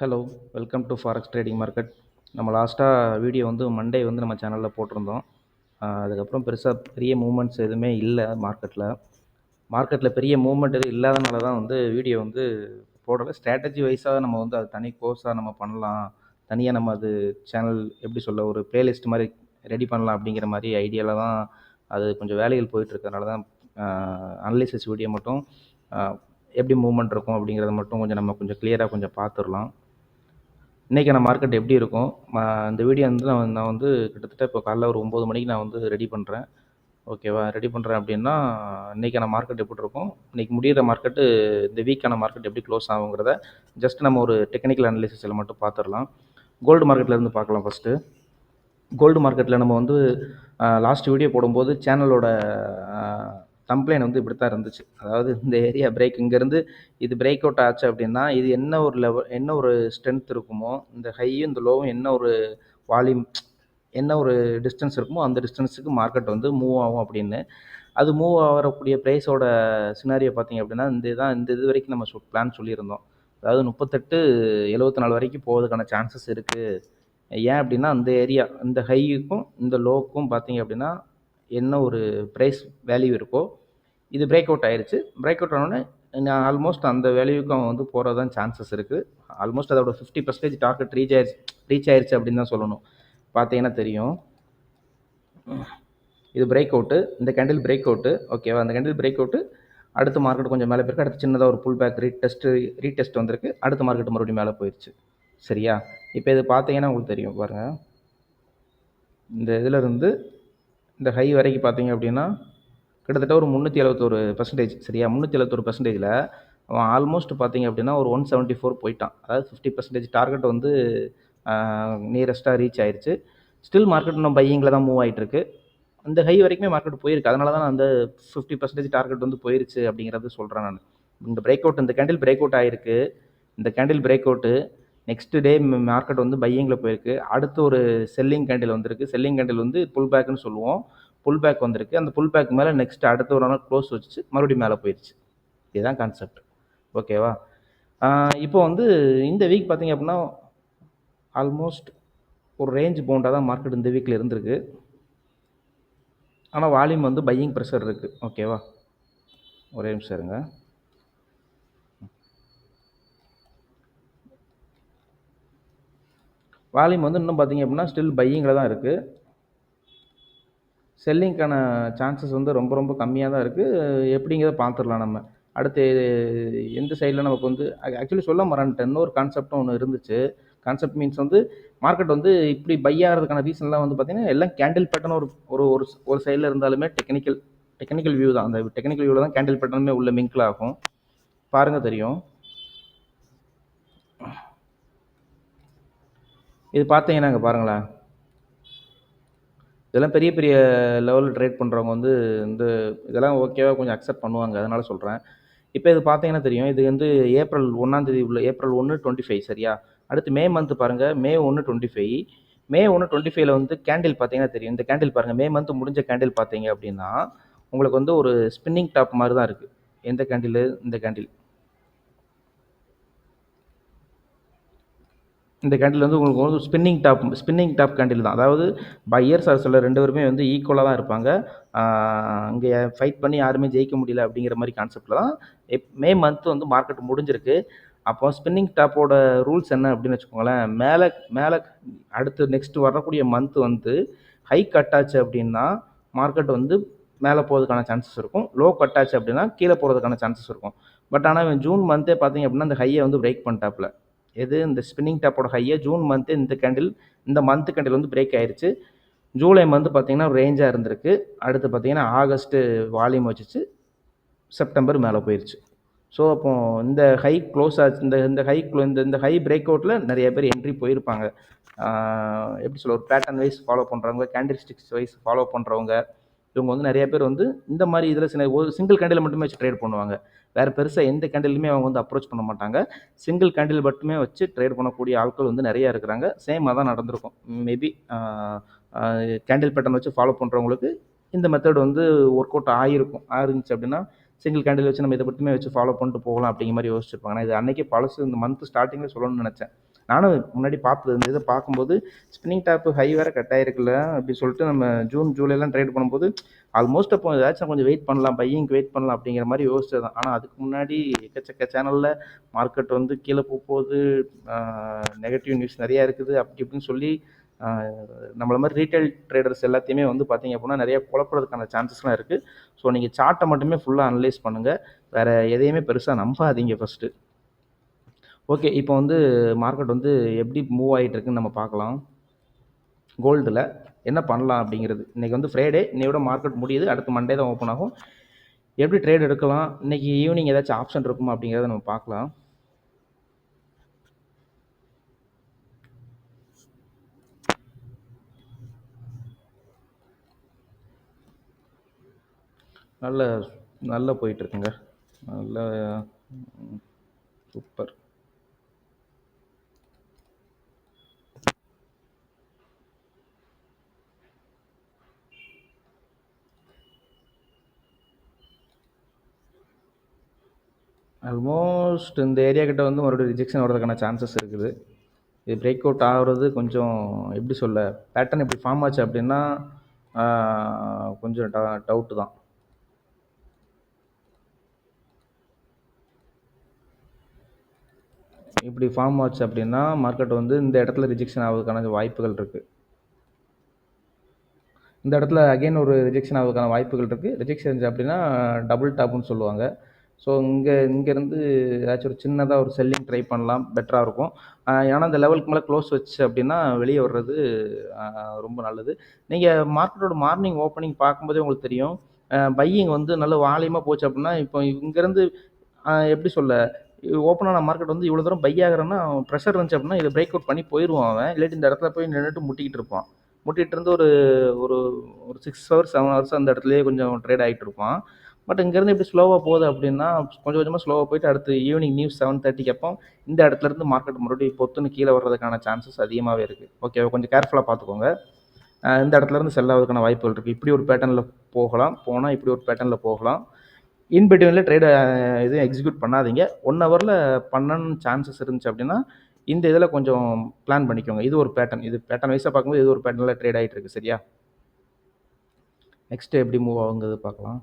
Hello, welcome to forex trading market. நம்ம லாஸ்ட்டாக video வந்து மண்டே வந்து நம்ம சேனலில் போட்டிருந்தோம். அதுக்கப்புறம் பெரிய மூவ்மெண்ட்ஸ் எதுவுமே இல்லை மார்க்கெட்டில் பெரிய மூவ்மெண்ட் எதுவும் இல்லாதனால தான் வந்து வீடியோ வந்து போடலை. ஸ்ட்ராட்டஜி வைஸாக நம்ம வந்து அது தனி கோர்ஸாக நம்ம பண்ணலாம், தனியாக நம்ம அது சேனல் எப்படி சொல்ல ஒரு பிளேலிஸ்ட் மாதிரி ரெடி பண்ணலாம் அப்படிங்கிற மாதிரி ஐடியாவில் தான் அது கொஞ்சம் வேலைகள் போயிட்டுருக்கனால தான் அனலிசிஸ் வீடியோ மட்டும் எப்படி மூவ்மெண்ட் இருக்கும் அப்படிங்கிறத மட்டும் கொஞ்சம் கொஞ்சம் கிளியராக கொஞ்சம் பார்த்துடலாம். இன்றைக்கான மார்க்கெட் எப்படி இருக்கும், இந்த வீடியோ வந்து நான் வந்து கிட்டத்தட்ட இப்போ காலைல ஒரு 9 மணிக்கு நான் வந்து ரெடி பண்ணுறேன். ஓகேவா? ரெடி பண்ணுறேன் அப்படின்னா இன்றைக்கான மார்க்கெட் எப்படி இருக்கும், இன்றைக்கி முடிகிற மார்க்கெட்டு இந்த வீக்கான மார்க்கெட் எப்படி க்ளோஸ் ஆகுங்கிறத ஜஸ்ட் நம்ம ஒரு டெக்னிக்கல் அனலிசிஸில் மட்டும் பார்த்துடலாம். கோல்டு மார்க்கெட்லேருந்து பார்க்கலாம். ஃபஸ்ட்டு கோல்டு மார்க்கெட்டில் நம்ம வந்து லாஸ்ட் வீடியோ போடும்போது சேனலோட கம்ப்ளைண்ட் வந்து இப்படி தான் இருந்துச்சு. அதாவது இந்த ஏரியா பிரேக் இங்கேருந்து இது பிரேக் அவுட் ஆச்சு அப்படின்னா இது என்ன ஒரு ஸ்ட்ரென்த் இருக்குமோ, இந்த ஹையும் இந்த லோவும் என்ன ஒரு வால்யூம் என்ன ஒரு டிஸ்டன்ஸ் இருக்குமோ அந்த டிஸ்டன்ஸுக்கு மார்க்கெட் வந்து மூவ் ஆகும் அப்படின்னு. அது மூவ் ஆகக்கூடிய ப்ரைஸோட சினாரியோ பார்த்திங்க அப்படின்னா இந்த இது வரைக்கும் நம்ம பிளான் சொல்லியிருந்தோம். அதாவது 38.74 வரைக்கும் போகிறதுக்கான சான்சஸ் இருக்குது. ஏன் அப்படின்னா அந்த ஏரியா இந்த ஹைக்கும் இந்த லோவுக்கும் பார்த்திங்க அப்படின்னா என்ன ஒரு ப்ரைஸ் வேல்யூ இருக்கோ இது பிரேக் அவுட் ஆயிடுச்சு. பிரேக் அவுட் ஆனோடனே நான் ஆல்மோஸ்ட் அந்த வேல்யூக்கு அவன் வந்து போகிறது தான் சான்சஸ் இருக்குது. ஆல்மோஸ்ட் அதோட 50% டார்கெட் ரீச் ஆயிடுச்சு அப்படின்னு தான் சொல்லணும். பார்த்தீங்கன்னா தெரியும், இது பிரேக் அவுட்டு, இந்த கேண்டில் பிரேக் அவுட்டு. ஓகேவா? அந்த கேண்டில் பிரேக் அவுட்டு அடுத்த மார்க்கெட் கொஞ்சம் மேலே போயிருக்கு. அடுத்து சின்னதாக ஒரு புல் பேக் ரீடெஸ்ட் வந்திருக்கு. அடுத்த மார்க்கெட் மறுபடியும் மேலே போயிடுச்சு. சரியா? இப்போ இது பார்த்தீங்கன்னா உங்களுக்கு தெரியும் பாருங்கள். இந்த இதில் இருந்து இந்த ஹை வரைக்கும் பார்த்தீங்க அப்படின்னா கிட்டத்தட்ட ஒரு 371%. சரியா? 371%ல் அவன் ஆல்மோஸ்ட் பார்த்தீங்க அப்படின்னா ஒரு 174 போயிட்டான். அதாவது 50% டார்கெட் வந்து நியரஸ்ட்டாக ரீச் ஆயிடுச்சு. ஸ்டில் மார்க்கெட் இன்னும் பையிங்கில் தான் மூவ் ஆகிட்டுருக்கு. அந்த ஹை வரைக்குமே மார்க்கெட் போயிருக்கு. அதனால தான் அந்த 50% டார்கெட் வந்து போயிருச்சு அப்படிங்கிறது சொல்கிறேன் நான். இந்த பிரேக் அவுட், இந்த கேண்டில் பிரேக் அவுட் ஆகிருக்கு. இந்த candle break out next day market வந்து பையிங்கில் போயிருக்கு. அடுத்து ஒரு செல்லிங் கேண்டில் வந்திருக்கு. செல்லிங் கேண்டில் வந்து புல் பேக்குன்னு சொல்லுவோம். புல் பேக் வந்திருக்கு. அந்த புல் பேக் மேலே நெக்ஸ்ட் அடுத்த ஒரு நாள் க்ளோஸ் வச்சு மறுபடியும் மேலே போயிடுச்சு. இதுதான் கான்செப்ட். ஓகேவா? இப்போ வந்து இந்த வீக் பார்த்தீங்க அப்படின்னா ஆல்மோஸ்ட் ஒரு ரேஞ்ச் பவுண்டாக தான் மார்க்கெட் இந்த வீக்கில் இருந்திருக்கு. ஆனால் வால்யூம் வந்து பையிங் ப்ரெஷர் இருக்குது. ஓகேவா? ஒரே நிமிஷம் இருங்க. வால்யூம் வந்து இன்னும் பார்த்தீங்க அப்படின்னா ஸ்டில் பையிங்கில் தான் இருக்குது. செல்லிங்க்கான சான்சஸ் வந்து ரொம்ப ரொம்ப கம்மியாக தான் இருக்குது. எப்படிங்கிறத பார்த்துடலாம் நம்ம. அடுத்து எந்த சைடில் நமக்கு வந்து ஆக்சுவலி சொல்ல மறந்துட்டேன். இன்னொரு கான்செப்டும் ஒன்று இருந்துச்சு. கான்செப்ட் மீன்ஸ் வந்து மார்க்கெட் வந்து இப்படி பை ஆகிறதுக்கான ரீசன்லாம் வந்து பார்த்திங்கன்னா எல்லாம் கேண்டில் பேட்டர்ன் ஒரு சைடில் இருந்தாலுமே டெக்னிக்கல் வியூ தான். அந்த டெக்னிக்கல் வியூவில் தான் கேண்டில் பேட்டர்னுமே உள்ள மிங்கிள் ஆகும். பாருங்கள் தெரியும். இது பார்த்தீங்கன்னா இங்கே பாருங்களேன். இதெல்லாம் பெரிய பெரிய லெவலில் ட்ரேட் பண்ணுறவங்க வந்து இதெல்லாம் ஓகேவா கொஞ்சம் அக்செப்ட் பண்ணுவாங்க. அதனால சொல்கிறேன். இப்போ இது பார்த்தீங்கன்னா தெரியும். இது வந்து ஏப்ரல் 1 உள்ள ஏப்ரல் 1 25. சரியா? அடுத்து மே மந்த் பாருங்கள். மே 1 25. மே 1 25ல் வந்து கேண்டில் பார்த்தீங்கன்னா தெரியும். இந்த கேண்டில் பாருங்கள். மே மந்த் முடிஞ்ச கேண்டில் பார்த்தீங்க அப்படின்னா உங்களுக்கு வந்து ஒரு ஸ்பின்னிங் டாப் மாதிரி தான் இருக்குது. எந்த கேண்டில்? இந்த கேண்டில். இந்த கேண்டில் வந்து உங்களுக்கு வந்து ஸ்பின்னிங் டாப் கேண்டில் தான். அதாவது பையர்ஸ் ஆர் செல்லர் 2 பேருமே வந்து ஈக்குவலாக தான் இருப்பாங்க. இங்கே ஃபைட் பண்ணி யாருமே ஜெயிக்க முடியல அப்படிங்கிற மாதிரி கான்செப்டில் தான் மே மந்த் வந்து மார்க்கெட் முடிஞ்சிருக்கு. அப்போ ஸ்பின்னிங் டாப்போட ரூல்ஸ் என்ன அப்படின்னு வச்சுக்கோங்களேன். மேலே அடுத்து நெக்ஸ்ட் வரக்கூடிய மந்த் வந்து ஹை கட் ஆச்சு அப்படின்னா மார்க்கெட் வந்து மேலே போகிறதுக்கான சான்சஸ் இருக்கும். லோ கட் ஆச்சு அப்படின்னா கீழே போகிறதுக்கான சான்சஸ் இருக்கும். பட் ஆனால் ஜூன் மந்த்தே பார்த்தீங்க அப்படின்னா இந்த ஹையை வந்து பிரேக் பண்ணிட்டாப்புல. எது? இந்த ஸ்பின்னிங் டாப்போட ஹையை ஜூன் மந்த்து இந்த மந்த் கேண்டில் வந்து பிரேக் ஆயிடுச்சு. ஜூலை மந்த் பார்த்தீங்கன்னா ரேஞ்சாக இருந்திருக்கு. அடுத்து பார்த்தீங்கன்னா ஆகஸ்ட்டு வால்யூம் வச்சுச்சு. செப்டம்பர் மேலே போயிடுச்சு. ஸோ அப்போ இந்த ஹை க்ளோஸ் ஆச்சு. இந்த ஹை பிரேக் அவுட்டில் நிறைய பேர் என்ட்ரி போயிருப்பாங்க. எப்படி சொல்ல, ஒரு பேட்டர்ன் வைஸ் ஃபாலோ பண்ணுறவங்க, கேண்டில் ஸ்டிக்ஸ் வைஸ் ஃபாலோ பண்ணுறவங்க, இவங்க வந்து நிறைய பேர் வந்து இந்த மாதிரி இதில் ஒரு சிங்கிள் கேண்டில் மட்டுமே வச்சு ட்ரேட் பண்ணுவாங்க. வேறு பெருசாக எந்த கேண்டிலுமே அவங்க வந்து அப்ரோச் பண்ண மாட்டாங்க. சிங்கிள் கேண்டில் மட்டுமே வச்சு ட்ரேட் பண்ணக்கூடிய ஆட்கள் வந்து நிறையா இருக்கிறாங்க. சேமாக தான் நடந்திருக்கும். மேபி கேண்டில் பேட்டர்ன் வச்சு ஃபாலோ பண்ணுறவங்களுக்கு இந்த மெத்தட் வந்து ஒர்க் அவுட் ஆகிருந்துச்சு அப்படின்னா சிங்கிள் கேண்டில் வச்சு நம்ம இதை மட்டுமே வச்சு ஃபாலோ பண்ணிட்டு போகலாம் அப்படிங்கிற மாதிரி யோசிச்சிருப்பாங்க. நான் இது அன்னைக்கே பழசு இந்த மந்த் ஸ்டார்டிங்கில் சொல்லணும்னு நினச்சேன். நானும் முன்னாடி பார்த்தது இந்த இதை பார்க்கும்போது ஸ்பின்னிங் டாப் ஹை வேறு கட் ஆயிருக்குல்ல அப்படி சொல்லிட்டு நம்ம ஜூன் ஜூலைலாம் ட்ரேட் பண்ணும்போது ஆல்மோஸ்ட் அப்போ ஏதாச்சும் கொஞ்சம் வெயிட் பண்ணலாம், பையிங்க்கு வெயிட் பண்ணலாம் அப்படிங்கிற மாதிரி யோசிச்சது தான். ஆனால் அதுக்கு முன்னாடி எக்கச்சக்க சேனலில் மார்க்கெட் வந்து கீழே போகுது, நெகட்டிவ் நியூஸ் நிறையா இருக்குது அப்படி இப்படின்னு சொல்லி நம்மள மாதிரி ரீட்டைல் ட்ரேடர்ஸ் எல்லாத்தையுமே வந்து பார்த்தீங்க அப்படின்னா நிறைய குழப்பறதுக்கான சான்சஸ்லாம் இருக்குது. ஸோ நீங்கள் சார்ட்டை மட்டுமே ஃபுல்லாக அனலைஸ் பண்ணுங்கள், வேறு எதையுமே பெருசாக நம்பாதீங்க ஃபஸ்ட்டு. ஓகே, இப்போ வந்து மார்க்கெட் வந்து எப்படி மூவ் ஆகிட்டு இருக்குன்னு நம்ம பார்க்கலாம். கோல்டில் என்ன பண்ணலாம் அப்படிங்கிறது. இன்றைக்கி வந்து ஃப்ரைடே, இன்னையோட மார்க்கெட் முடியுது, அடுத்து மண்டே தான் ஓப்பன் ஆகும். எப்படி ட்ரேட் எடுக்கலாம், இன்றைக்கி ஈவினிங் ஏதாச்சும் ஆப்ஷன் இருக்குமா அப்படிங்கிறத நம்ம பார்க்கலாம். நல்ல போயிட்டுருக்குங்க, நல்ல சூப்பர். ஆல்மோஸ்ட் இந்த ஏரியா கிட்ட வந்து மறுபடியும் ரிஜெக்ஷன் வர்றதுக்கான சான்சஸ் இருக்குது. இது பிரேக் அவுட் ஆகிறது கொஞ்சம் எப்படி சொல்ல, பேட்டர்ன் இப்படி ஃபார்ம் ஆச்சு அப்படின்னா கொஞ்சம் டவுட்டு தான். இப்படி ஃபார்ம் ஆச்சு அப்படின்னா மார்க்கெட் வந்து இந்த இடத்துல ரிஜெக்ஷன் ஆகிறதுக்கான வாய்ப்புகள் இருக்குது. இந்த இடத்துல அகைன் ஒரு ரிஜெக்ஷன் ஆகிறதுக்கான வாய்ப்புகள் இருக்குது. ரிஜெக்ஷன் இருந்துச்சு அப்படின்னா டபுள் டாப்னு சொல்லுவாங்க. ஸோ இங்கேருந்து ஏதாச்சும் ஒரு சின்னதாக ஒரு செல்லிங் ட்ரை பண்ணலாம், பெட்டராக இருக்கும். ஏன்னா இந்த லெவலுக்கு மேலே க்ளோஸ் வச்சு அப்படின்னா வெளியே வர்றது ரொம்ப நல்லது. நீங்கள் மார்க்கெட்டோட மார்னிங் ஓப்பனிங் பார்க்கும்போதே உங்களுக்கு தெரியும், பையிங் வந்து நல்ல வால்யூமாக போச்சு அப்படின்னா இப்போ இங்கேருந்து எப்படி சொல்ல, ஓப்பன் ஆன மார்க்கெட் வந்து இவ்வளோ தூரம் பை ஆகிறன்னா ப்ரெஷர் இருந்துச்சு அப்படின்னா இதை பிரேக் அவுட் பண்ணி போயிடுவான் அவன். இல்லாட்டி இந்த இடத்துல போய் நின்றுட்டு முட்டிக்கிட்டு இருப்பான். முட்டிகிட்டு இருந்து ஒரு ஒரு ஒரு 6 ஹவர்ஸ் 7 ஹவர்ஸ் அந்த இடத்துலையே கொஞ்சம் ட்ரேட் ஆகிட்டு இருப்பான். பட் இங்கேருந்து இப்படி ஸ்லோவாக போகுது அப்படின்னா கொஞ்சம் கொஞ்சமாக ஸ்லோவாக போயிட்டு அடுத்து ஈவினிங் நியூஸ் 7:30க்கு அப்போ இந்த இடத்துலேருந்து மார்க்கெட் மறுபடியும் பொத்துன்னு கீழே வர்றதுக்கான சான்சஸ் அதிகமாகவே இருக்குது. ஓகே, கொஞ்சம் கேர்ஃபுல்லாக பார்த்துக்கோங்க. இந்த இடத்துலேருந்து செல் ஆகிறதுக்கான வாய்ப்புகள் இருக்குது. இப்படி ஒரு பேட்டர்னில் போனால் இப்படி ஒரு பேட்டர்னில் போகலாம். இன்பிட்வீனில் ட்ரேடை எதுவும் எக்ஸிக்யூட் பண்ணாதீங்க. 1 ஹவரில் பண்ணணும்னு சான்சஸ் இருந்துச்சு அப்படின்னா இந்த இதில் கொஞ்சம் பிளான் பண்ணிக்கோங்க. இது ஒரு பேட்டர்ன், இது பேட்டர்ன் வைஸாக பார்க்கும்போது இது ஒரு பேட்டர்னில் ட்ரேட் ஆகிட்டு இருக்குது. சரியா, நெக்ஸ்ட்டு எப்படி மூவ் ஆகுங்கிறது பார்க்கலாம்.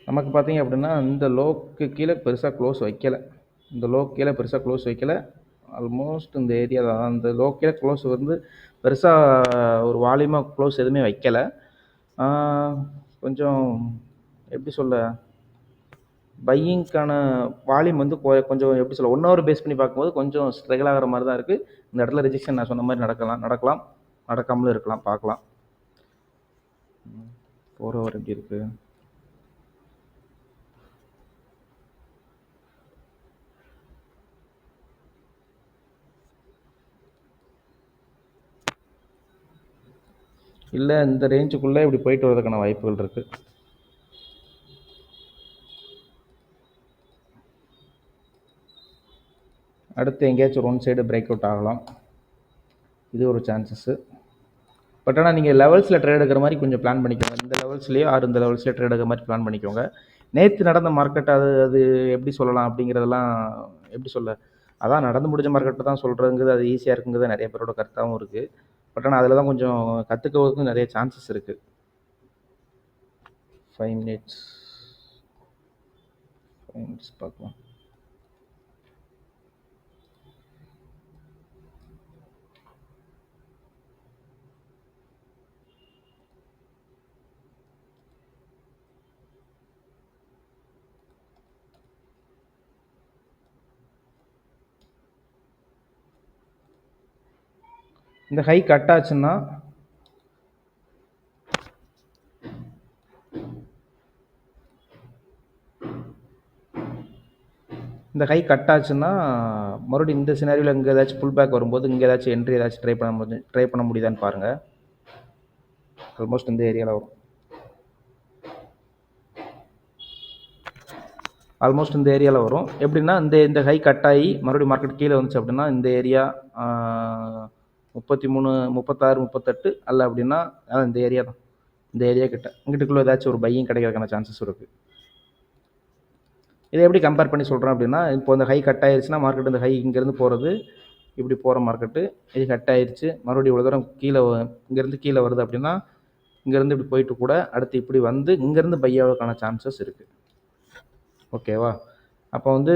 நமக்கு பார்த்தீங்க அப்படின்னா இந்த லோக்கு கீழே பெருசாக க்ளோஸ் வைக்கலை. இந்த லோக்கு கீழே பெருசாக க்ளோஸ் வைக்கலை. ஆல்மோஸ்ட் இந்த ஏரியா தான். அந்த லோக்கு கீழே க்ளோஸ் வந்து பெருசாக ஒரு வால்யூமாக க்ளோஸ் எதுவுமே வைக்கலை. கொஞ்சம் எப்படி சொல்ல, பையிங்க்கான வால்யூம் வந்து கொஞ்சம் எப்படி சொல்ல 1 ஹவர் பேஸ் பண்ணி பார்க்கும்போது கொஞ்சம் ஸ்ட்ரகிள் ஆகிற மாதிரி தான் இருக்குது. இந்த இடத்துல ரிஜெக்ஷன் நான் சொன்ன மாதிரி நடக்கலாம், நடக்காமலும் இருக்கலாம், பார்க்கலாம். 4 ஹவர் எப்படி இருக்குது. இல்லை இந்த ரேஞ்சுக்குள்ளே இப்படி போயிட்டு வரதுக்கான வாய்ப்புகள் இருக்குது. அடுத்து எங்கேயாச்சும் ஒன் சைடு பிரேக் அவுட் ஆகலாம், இது ஒரு சான்சஸ்ஸு. பட் ஆனால் நீங்கள் லெவல்ஸில் ட்ரேட் எடுக்கிற மாதிரி கொஞ்சம் பிளான் பண்ணிக்கோங்க. இந்த லெவல்ஸ்லேயோ இந்த லெவல்ஸ்லேயே ட்ரேட் எடுக்கிற மாதிரி பிளான் பண்ணிக்கோங்க. நேற்று நடந்த மார்க்கெட் அது எப்படி சொல்லலாம் அப்படிங்கிறதெல்லாம் எப்படி சொல்ல, அதான் நடந்து முடிஞ்ச மார்க்கெட்டை தான் சொல்கிறதுங்கிறது அது ஈஸியாக இருக்குங்கிறது நிறைய பேரோட கருத்தாகவும் இருக்குது. பட் ஆனால் அதில் தான் கொஞ்சம் கற்றுக்கிறதுக்கும் நிறைய சான்சஸ் இருக்குது. 5 மினிட்ஸ் பார்க்கலாம். இந்த ஹை கட் ஆச்சுன்னா மறுபடியும் இந்த சினாரியோவில் இங்கே ஏதாச்சும் புல் பேக் வரும்போது இங்கே ஏதாச்சும் என்ட்ரி ஏதாச்சும் ட்ரை பண்ண முடியுதான்னு பாருங்கள். ஆல்மோஸ்ட் இந்த ஏரியாவில் வரும். எப்படின்னா இந்த ஹை கட் ஆகி மறுபடியும் மார்க்கெட் கீழே வந்துச்சு அப்படின்னா இந்த ஏரியா 33, 36, 38 அல்ல அப்படின்னா இந்த ஏரியா தான். இந்த ஏரியா கிட்ட இங்கிட்டுக்குள்ளே ஏதாச்சும் ஒரு பையிங் கிடைக்கிறதுக்கான சான்சஸ் இருக்குது. இதை எப்படி கம்பேர் பண்ணி சொல்கிறேன் அப்படின்னா, இப்போ இந்த ஹை கட் ஆயிடுச்சுன்னா மார்க்கெட் இந்த ஹை இங்கேருந்து போகிறது இப்படி போகிற மார்க்கெட்டு, இது கட் ஆயிடுச்சு மறுபடியும் இவ்வளோ தூரம் கீழே இங்கேருந்து கீழே வருது அப்படின்னா இங்கேருந்து இப்படி போயிட்டு கூட அடுத்து இப்படி வந்து இங்கேருந்து பை ஆகிறதுக்கான சான்சஸ் இருக்குது. ஓகேவா? அப்போ வந்து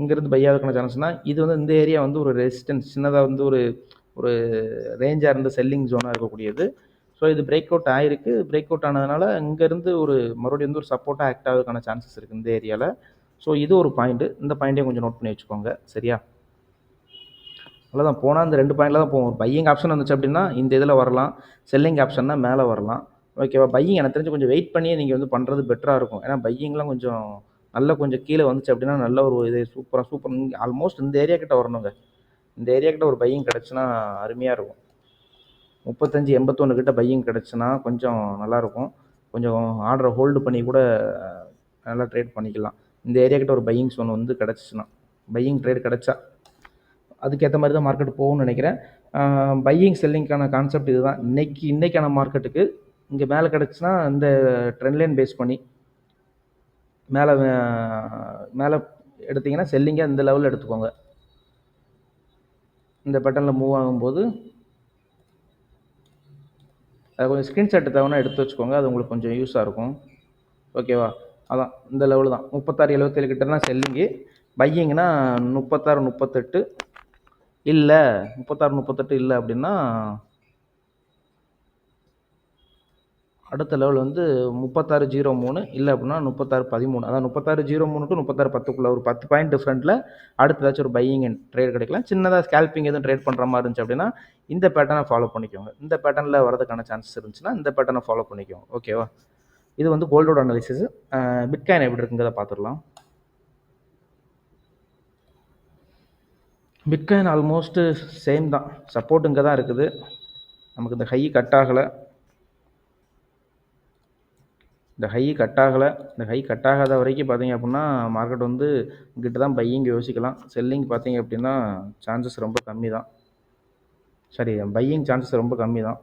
இங்கேருந்து பை ஆகிறதுக்கான சான்ஸ்னால் இது வந்து இந்த ஏரியா வந்து ஒரு ரெசிஸ்டன்ஸ் சின்னதாக வந்து ஒரு ஒரு ரேஞ்சாக இருந்த செல்லிங் ஜோனாக இருக்கக்கூடியது. ஸோ இது பிரேக் அவுட் ஆகிருக்கு. பிரேக் அவுட் ஆனதுனால இங்கேருந்து ஒரு மறுபடியும் வந்து ஒரு சப்போர்ட்டாக ஆக்ட் ஆகிறதுக்கான சான்சஸ் இருக்குது இந்த ஏரியாவில். ஸோ இது ஒரு பாயிண்ட்டு. இந்த பாயிண்ட்டையும் கொஞ்சம் நோட் பண்ணி வச்சுக்கோங்க. சரியா? அவ்வளோதான். போனால் இந்த 2 பாயிண்டில் தான் போகும். பையிங் ஆப்ஷன் வந்துச்சு அப்படின்னா இந்த இதில் வரலாம். செல்லிங் ஆப்ஷன்னா மேலே வரலாம். ஓகேவா? பையிங் எனக்கு தெரிஞ்சு கொஞ்சம் வெயிட் பண்ணியே நீங்கள் வந்து பண்ணுறது பெட்டராக இருக்கும். ஏன்னா பையிங்லாம் கொஞ்சம் நல்லா கொஞ்சம் கீழே வந்துச்சு அப்படின்னா நல்ல ஒரு இது சூப்பர் ஆல்மோஸ்ட் இந்த ஏரியா கிட்ட வரணுங்க. இந்த ஏரியா கிட்ட ஒரு பையிங் கிடச்சுன்னா அருமையாக இருக்கும். 3581 கிட்ட பையிங் கிடச்சுன்னா கொஞ்சம் நல்லாயிருக்கும். கொஞ்சம் ஆர்டரை ஹோல்டு பண்ணி கூட நல்லா ட்ரேட் பண்ணிக்கலாம். இந்த ஏரியா கிட்ட ஒரு பையிங் ஒன்று வந்து கிடச்சிச்சுன்னா பையிங் ட்ரேட் கிடச்சா அதுக்கேற்ற மாதிரி தான் மார்க்கெட் போகும்னு நினைக்கிறேன். பையிங் செல்லிங்க்கான கான்செப்ட் இதுதான். இன்றைக்கான மார்க்கெட்டுக்கு இங்கே மேலே கிடச்சுன்னா இந்த ட்ரெண்ட் லைன் பேஸ் பண்ணி மேலே மேலே எடுத்திங்கன்னா செல்லிங்கை இந்த லெவலில் எடுத்துக்கோங்க. இந்த பேட்டர்னில் மூவ் ஆகும்போது அதை கொஞ்சம் ஸ்க்ரீன்ஷாட் தேவைன்னா எடுத்து வச்சுக்கோங்க. அது உங்களுக்கு கொஞ்சம் யூஸாக இருக்கும். ஓகேவா? அதான் இந்த லெவலு தான் 3677 கிட்டலாம் செல்லிங்கு. பையிங்னா 3638 இல்லை 3638 இல்லை அப்படின்னா அடுத்த லெவல் வந்து 3603 இல்லை அப்படின்னா 3613. அதான் 3603 டு 3610 ஒரு 10 பாயிண்ட் டிஃப்ரெண்ட்டில் அடுத்த ஏதாச்சும் ஒரு பையிங் அண்ட் ட்ரேட் கிடைக்கலாம். சின்னதாக ஸ்கேல்பிங் எதுவும் ட்ரேட் பண்ணுற மாதிரி இருந்துச்சு அப்படின்னா இந்த பேட்டர்னை ஃபாலோ பண்ணிக்கோங்க. இந்த பேட்டர்னில் வரதுக்கான சான்சஸ் இருந்துச்சுன்னா இந்த பேட்டர்னை ஃபாலோ பண்ணிக்கோங்க. ஓகேவா? இது வந்து கோல்டோட அனாலிசிஸ். பிட்காயின் எப்படி இருக்குங்கிறத பார்த்துடலாம். பிட்காயின் ஆல்மோஸ்ட்டு சேம் தான். சப்போர்ட் இங்கே தான் இருக்குது. நமக்கு இந்த ஹை கட் ஆகலை. இந்த ஹை கட் ஆகாத வரைக்கும் பார்த்தீங்க அப்படின்னா மார்க்கெட் வந்து இங்கிட்ட தான் பையிங் யோசிக்கலாம். செல்லிங் பார்த்தீங்க அப்படின்னா சான்சஸ் ரொம்ப கம்மி தான். சரி, பையிங் சான்சஸ் ரொம்ப கம்மி தான்.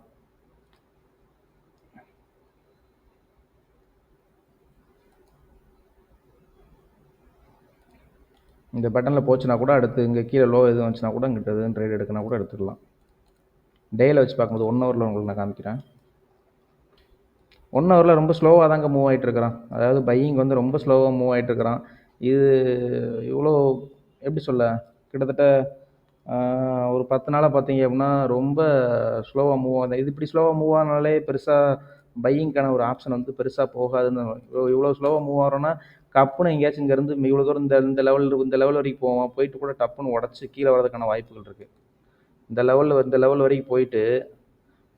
இந்த பட்டனில் போச்சுன்னா கூட அடுத்து இங்கே கீழே லோ எதுவும் வந்துச்சுன்னா கூட இங்கிட்ட எதுவும் ட்ரேட் எடுக்கனா கூட எடுத்துக்கலாம். டேயில் வச்சு பார்க்கும்போது 1 ஹவரில் உங்களுக்கு நான் காமிக்கிறேன். 1 ஹவரில் ரொம்ப ஸ்லோவாக தாங்க மூவ் ஆகிட்டு இருக்கிறான். அதாவது பையிங் வந்து ரொம்ப ஸ்லோவாக மூவ் ஆகிட்டு இருக்கிறான். இது இவ்வளோ எப்படி சொல்ல, கிட்டத்தட்ட ஒரு 10 நாளாக பார்த்தீங்க அப்படின்னா ரொம்ப ஸ்லோவாக மூவ் ஆகுது. இது இப்படி ஸ்லோவாக மூவ் ஆனாலே பெருசாக பையிங்க்கான ஒரு ஆப்ஷன் வந்து பெருசாக போகாதுன்னு. இவ்வளோ ஸ்லோவாக மூவ் ஆகிறோன்னா டப்புன்னு எங்கேயாச்சும் இங்கேருந்து இவ்வளோ தூரம் இந்த லெவல் வரைக்கும் போவான். போயிட்டு கூட டப்புன்னு உடச்சி கீழே வரதுக்கான வாய்ப்புகள் இருக்குது. இந்த லெவல் வரைக்கும் போயிட்டு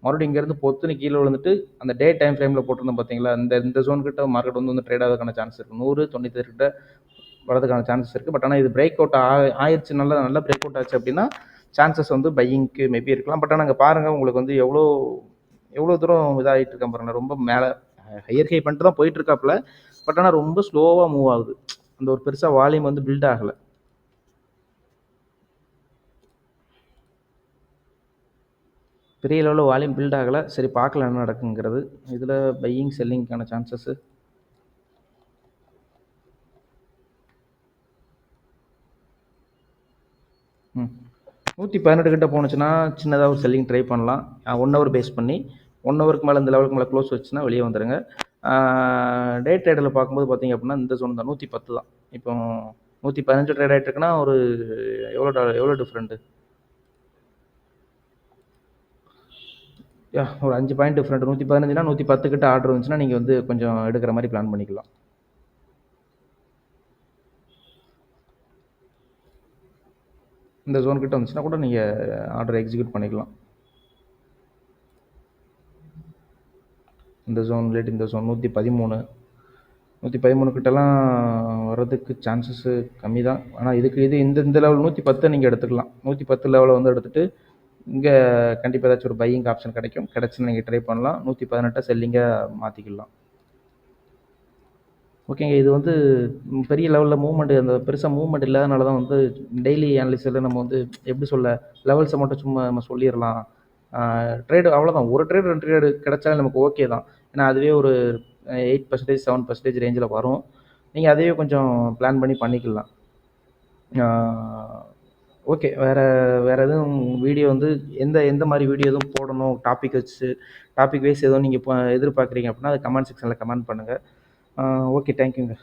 மறுபடியும் இங்கேருந்து பொத்துன்னு கீழே விழுந்துட்டு அந்த டே டைம் ஃப்ரேமில் போட்டிருந்தோம் பார்த்தீங்களா, இந்த ஜோன் கிட்ட மார்க்கெட் வந்து ட்ரேட் ஆகிறதுக்கான சான்ஸ் இருக்குது. 100-98 கிட்ட வரதுக்கான சான்சஸ் இருக்குது. பட் ஆனால் இது பிரேக் அவுட் ஆயிடுச்சு. நல்லா பிரேக் அவுட் ஆச்சு அப்படின்னா சான்சஸ் வந்து பையிங்க்கு மேபி இருக்கலாம். பட் ஆனால் அங்கே பாருங்கள் உங்களுக்கு வந்து எவ்வளோ தூரம் இதாகிட்டு இருக்கேன் பாருங்கள். ரொம்ப மேலே ஹையர் ஹை பண்ணிட்டு தான் போயிட்டு இருக்காப்புல. பட் ஆனால் ரொம்ப ஸ்லோவாக மூவ் ஆகுது. அந்த ஒரு பெருசாக வால்யூம் வந்து பில்ட் ஆகலை. பெரிய லெவலில் வால்யூம் பில்ட் ஆகலை. சரி, பார்க்கலாம் என்ன நடக்குங்கிறது. இதில் பையிங் செல்லிங்க்கான சான்சஸ்ஸு ம் 118 கிட்ட போணுச்சுன்னா சின்னதாக ஒரு செல்லிங் ட்ரை பண்ணலாம். 1 ஹவர் பேஸ் பண்ணி 1 ஹவருக்கு மேலே இந்த லெவலுக்கு மேலே க்ளோஸ் வச்சுன்னா வெளியே வந்துடுங்க. டே ட்ரேடில் பார்க்கும்போது பார்த்தீங்க அப்படின்னா இந்த ஜோன் தான் 110 தான். இப்போ 115 ட்ரேட் ஆகிட்டு இருக்குன்னா ஒரு எவ்வளோ டிஃப்ரெண்ட்டு, ஒரு 5 பாயிண்ட் டிஃப்ரெண்ட். 115னா 110 கிட்ட ஆர்டர் இருந்துச்சுன்னா நீங்கள் வந்து கொஞ்சம் எடுக்கிற மாதிரி பிளான் பண்ணிக்கலாம். இந்த ஜோன் கிட்ட வந்துச்சுன்னா கூட நீங்கள் ஆர்டர் எக்ஸிக்யூட் பண்ணிக்கலாம். இந்த ஜோன் 113 கிட்டலாம் வர்றதுக்கு சான்சஸ்ஸு கம்மி தான். ஆனால் இந்த லெவல் 110 நீங்கள் எடுத்துக்கலாம். 110 லெவலில் வந்து எடுத்துகிட்டு இங்கே கண்டிப்பாக ஏதாச்சும் ஒரு பையிங் ஆப்ஷன் கிடச்சுன்னு நீங்கள் ட்ரை பண்ணலாம். 118 செல்லிங்காக மாற்றிக்கலாம். ஓகேங்க. இது வந்து பெரிய லெவலில் மூவ்மெண்ட் அந்த பெருசாக மூவ்மெண்ட் இல்லாதனால தான் வந்து டெய்லி அனாலிசிஸில் நம்ம வந்து எப்படி சொல்ல லெவல்ஸை மட்டும் சும்மா நம்ம சொல்லிடலாம். ட்ரேடு அவ்வளோதான். ஒரு ட்ரேடு 2 ட்ரேடு கிடைச்சாலும் நமக்கு ஓகே தான். ஏன்னா அதுவே ஒரு 8% 7% ரேஞ்சில் வரும். நீங்கள் அதையே கொஞ்சம் பிளான் பண்ணி பண்ணிக்கலாம். ஓகே. வேறு எதுவும் வீடியோ வந்து எந்த எந்த மாதிரி வீடியோ எதுவும் போடணும், டாபிக் வைஸ் எதுவும் நீங்கள் இப்போ எதிர்பார்க்குறீங்க அப்படின்னா அது கமெண்ட் செக்ஷனில் கமெண்ட் பண்ணுங்கள். ஓகே. தேங்க்யூங்க.